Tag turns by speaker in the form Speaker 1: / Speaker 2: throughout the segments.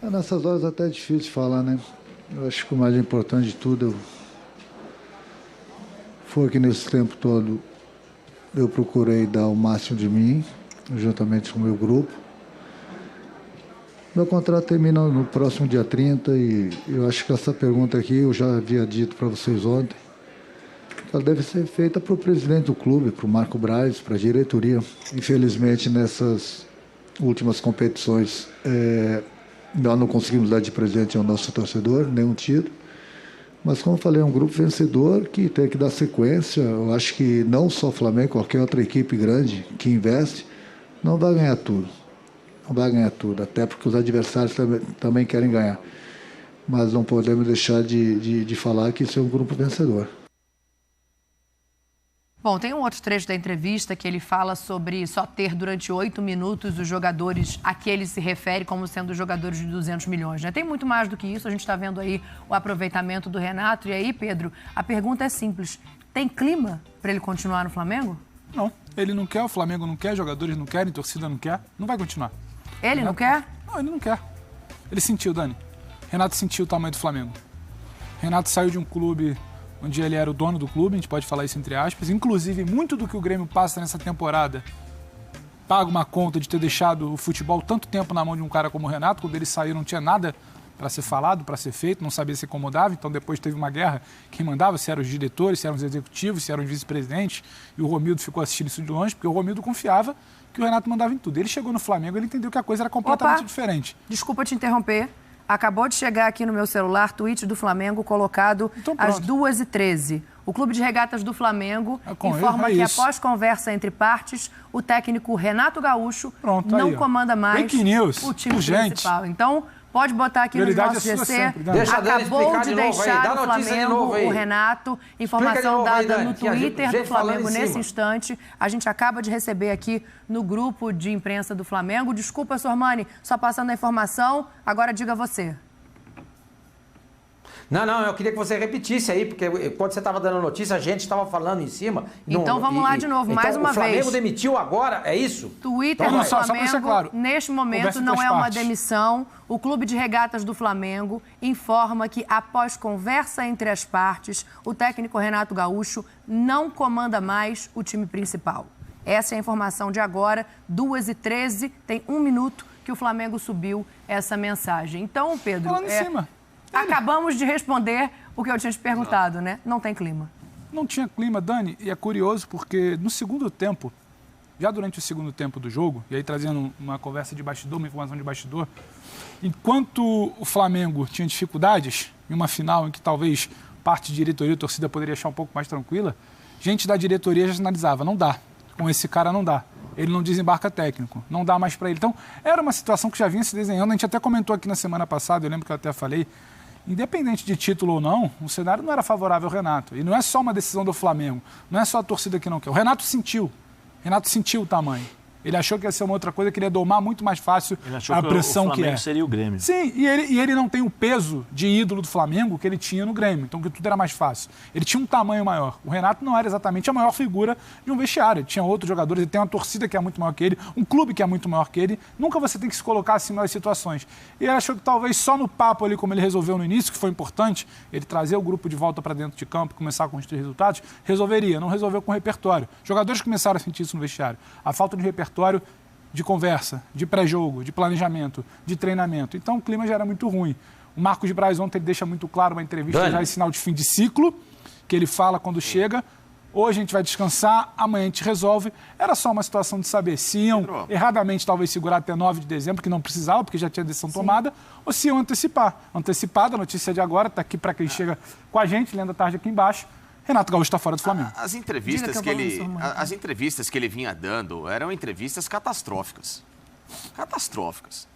Speaker 1: Nessas horas até é difícil falar, né? Eu acho que o mais importante de tudo foi que nesse tempo todo eu procurei dar o máximo de mim, juntamente com o meu grupo. Meu contrato termina no próximo dia 30 e eu acho que essa pergunta aqui eu já havia dito para vocês ontem. Ela deve ser feita para o presidente do clube, para o Marco Braz, para a diretoria. Infelizmente, nessas últimas competições, nós não conseguimos dar de presente ao nosso torcedor nenhum título. Mas, como eu falei, é um grupo vencedor que tem que dar sequência. Eu acho que não só o Flamengo, qualquer outra equipe grande que investe, não vai ganhar tudo. Não vai ganhar tudo, até porque os adversários também querem ganhar. Mas não podemos deixar de falar que isso é um grupo vencedor.
Speaker 2: Bom, tem um outro trecho da entrevista que ele fala sobre só ter durante 8 minutos os jogadores a que ele se refere como sendo jogadores de 200 milhões, né? Tem muito mais do que isso, a gente está vendo aí o aproveitamento do Renato. E aí, Pedro, a pergunta é simples. Tem clima para ele continuar no Flamengo?
Speaker 3: Não, ele não quer, o Flamengo não quer, jogadores não querem, torcida não quer, não vai continuar.
Speaker 2: Ele não quer?
Speaker 3: Não, ele não quer. Ele sentiu, Dani. Renato sentiu o tamanho do Flamengo. Renato saiu de um clube onde ele era o dono do clube, a gente pode falar isso entre aspas. Inclusive, muito do que o Grêmio passa nessa temporada paga uma conta de ter deixado o futebol tanto tempo na mão de um cara como o Renato. Quando ele saiu não tinha nada para ser falado, para ser feito, não sabia se acomodava. Então depois teve uma guerra, quem mandava, se eram os diretores, se eram os executivos, se eram os vice-presidentes. E o Romildo ficou assistindo isso de longe, porque o Romildo confiava que o Renato mandava em tudo. Ele chegou no Flamengo, ele entendeu que a coisa era completamente diferente.
Speaker 2: Desculpa te interromper. Acabou de chegar aqui no meu celular tweet do Flamengo colocado às 2h13. O Clube de Regatas do Flamengo informa que após conversa entre partes, o técnico Renato Gaúcho não comanda mais o time principal. Então, pode botar aqui no nosso GC. Acabou de deixar o Flamengo o Renato. Informação dada no Twitter do Flamengo nesse instante. A gente acaba de receber aqui no grupo de imprensa do Flamengo. Desculpa, Sormani, só passando a informação. Agora diga você.
Speaker 4: Não, eu queria que você repetisse aí, porque quando você estava dando notícia, a gente estava falando em cima.
Speaker 2: Então vamos lá de novo, mais uma vez.
Speaker 4: O Flamengo demitiu agora, é isso?
Speaker 2: Twitter do Flamengo, neste momento, não é uma demissão. O Clube de Regatas do Flamengo informa que, após conversa entre as partes, o técnico Renato Gaúcho não comanda mais o time principal. Essa é a informação de agora, 2h13, tem 1 minuto que o Flamengo subiu essa mensagem. Então, Pedro...
Speaker 3: Falando em cima.
Speaker 2: Acabamos de responder o que eu tinha te perguntado, né? Não tem clima.
Speaker 3: Não tinha clima, Dani, e é curioso porque no segundo tempo, já durante o segundo tempo do jogo, e aí trazendo uma conversa de bastidor, uma informação de bastidor, enquanto o Flamengo tinha dificuldades, em uma final em que talvez parte de diretoria e torcida poderia achar um pouco mais tranquila, gente da diretoria já sinalizava, não dá, com esse cara não dá. Ele não desembarca técnico, não dá mais para ele. Então, era uma situação que já vinha se desenhando, a gente até comentou aqui na semana passada, eu lembro que eu até falei, independente de título ou não, o cenário não era favorável ao Renato. E não é só uma decisão do Flamengo, não é só a torcida que não quer. O Renato sentiu o tamanho. Ele achou que ia ser uma outra coisa, que ele ia domar muito mais fácil a pressão que é. O
Speaker 5: Flamengo seria o Grêmio.
Speaker 3: Sim, e ele não tem o peso de ídolo do Flamengo que ele tinha no Grêmio, então que tudo era mais fácil. Ele tinha um tamanho maior. O Renato não era exatamente a maior figura de um vestiário. Ele tinha outros jogadores, ele tem uma torcida que é muito maior que ele, um clube que é muito maior que ele. Nunca você tem que se colocar acima das situações. E ele achou que talvez só no papo ali, como ele resolveu no início, que foi importante, ele trazer o grupo de volta para dentro de campo, começar a construir resultados, resolveria. Não resolveu com repertório. Jogadores começaram a sentir isso no vestiário. A falta de repertório, de conversa, de pré-jogo, de planejamento, de treinamento. Então o clima já era muito ruim. O Marcos Braz ontem ele deixa muito claro uma entrevista já em sinal de fim de ciclo, que ele fala quando chega, hoje a gente vai descansar, amanhã a gente resolve. Era só uma situação de saber se iam erradamente talvez segurar até 9 de dezembro, que não precisava, porque já tinha decisão tomada, ou se iam antecipar. Antecipada, a notícia de agora, está aqui para quem chega com a gente, lendo a tarde aqui embaixo. Renato Gaúcho está fora do Flamengo.
Speaker 6: As entrevistas que ele vinha dando eram entrevistas catastróficas. Catastróficas.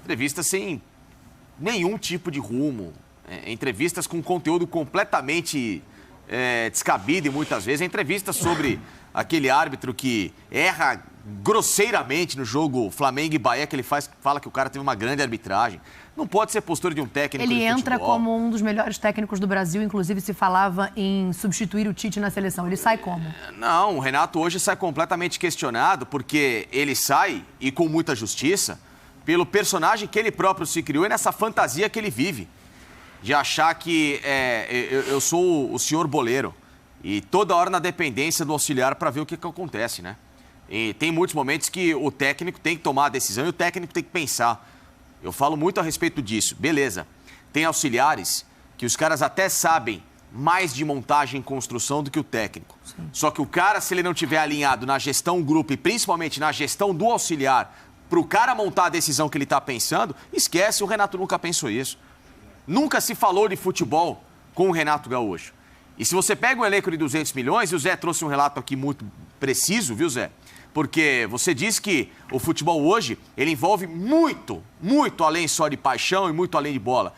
Speaker 6: Entrevistas sem nenhum tipo de rumo. Entrevistas com conteúdo completamente descabido e muitas vezes. Entrevistas sobre aquele árbitro que erra grosseiramente no jogo Flamengo e Bahia, que ele fala que o cara teve uma grande arbitragem. Não pode ser postura de um técnico de futebol.
Speaker 2: Ele entra como um dos melhores técnicos do Brasil, inclusive se falava em substituir o Tite na seleção. Ele sai como?
Speaker 6: Não, o Renato hoje sai completamente questionado, porque ele sai, e com muita justiça, pelo personagem que ele próprio se criou e nessa fantasia que ele vive. De achar que eu sou o senhor boleiro. E toda hora na dependência do auxiliar para ver o que acontece, né? E tem muitos momentos que o técnico tem que tomar a decisão e o técnico tem que pensar. Eu falo muito a respeito disso. Beleza. Tem auxiliares que os caras até sabem mais de montagem e construção do que o técnico. Sim. Só que o cara, se ele não tiver alinhado na gestão grupo e principalmente na gestão do auxiliar, para o cara montar a decisão que ele está pensando, esquece, o Renato nunca pensou isso. Nunca se falou de futebol com o Renato Gaúcho. E se você pega um elenco de 200 milhões, e o Zé trouxe um relato aqui muito preciso, viu, Zé? Porque você disse que o futebol hoje, ele envolve muito, muito além só de paixão e muito além de bola.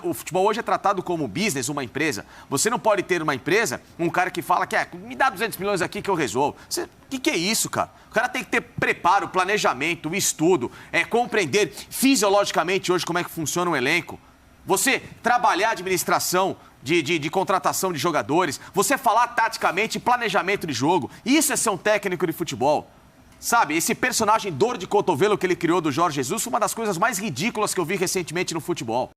Speaker 6: O futebol hoje é tratado como business, uma empresa. Você não pode ter uma empresa, um cara que fala que me dá 200 milhões aqui que eu resolvo. O que é isso, cara? O cara tem que ter preparo, planejamento, estudo, compreender fisiologicamente hoje como é que funciona um elenco. Você trabalhar a administração de contratação de jogadores, você falar taticamente, planejamento de jogo. Isso é ser um técnico de futebol. Sabe, esse personagem dor de cotovelo que ele criou do Jorge Jesus foi uma das coisas mais ridículas que eu vi recentemente no futebol.